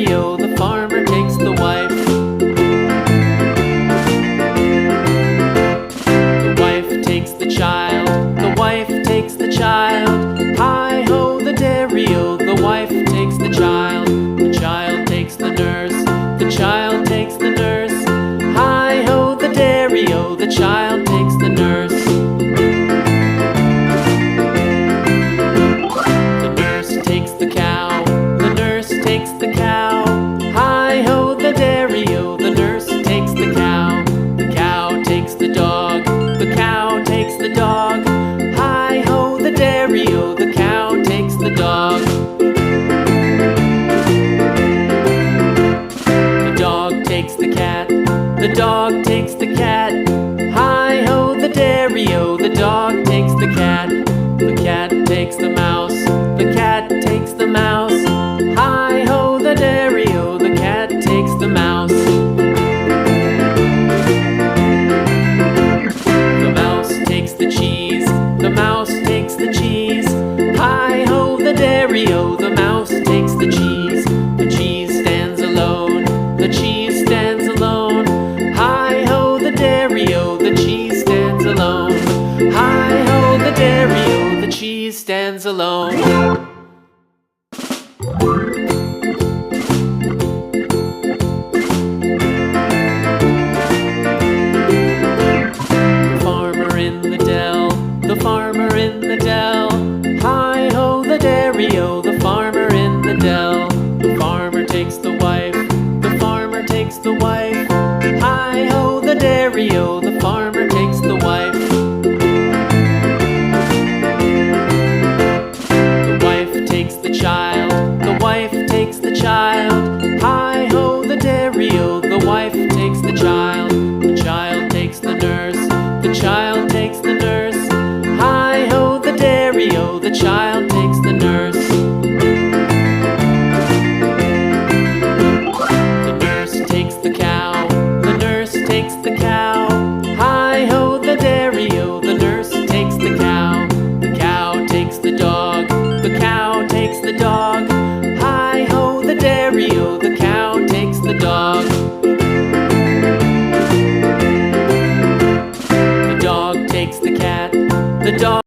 dairy-o, the farmer takes the wife. The wife takes the child, the wife takes the child. Hi-ho, the dairy-o, the wife takes the child. The child takes the nurse, the child takes the nurse. Hi-ho, the dairy-o, the child takes the nurse. The nurse takes the cow, the nurse takes the cow. Hi-ho, the dairy-o, the nurse takes the cow. The cow takes the dog, the cow takes the dog. Hi-ho, the dairy-o, the cow takes the dog. The dog takes the cat, the dog takes the cat. Hi-ho, the dairy-o, the dog takes the cat. The cat takes the mouse, the cat takes the mouse. Hi-ho, the dairy-o, the cat takes the mouse. The mouse takes the cheese, the mouse takes the cheese. Hi-ho, the dairy-o, the mouse takes the cheese. The cheese stands alone, the cheese stands alone. Hi-ho, the dairy-o, the cheese stands alone. Hi-ho, the dairy-o, the cheese stands alone. The farmer in the dell, the farmer in the dell. Hi-ho, the dairy-o, the farmer in the dell. The farmer takes the wife, the farmer takes the wife. Hi-ho, the dairy-o, the farmer takes the wife. The wife takes the child, the wife takes the child. Hi-ho, the dairy-o, the wife takes the child. The child takes the nurse, the child takes the nurse. Hi-ho, the dairy-o, the child takes the nurse. The nurse takes the cow, the nurse takes the cow. Hi-ho, the dairy-o, the nurse takes the cow. The cow takes the dog, the cow takes the dog. Hi-ho, the dairy-o, the cow takes the dog. The dog takes the cat, the dog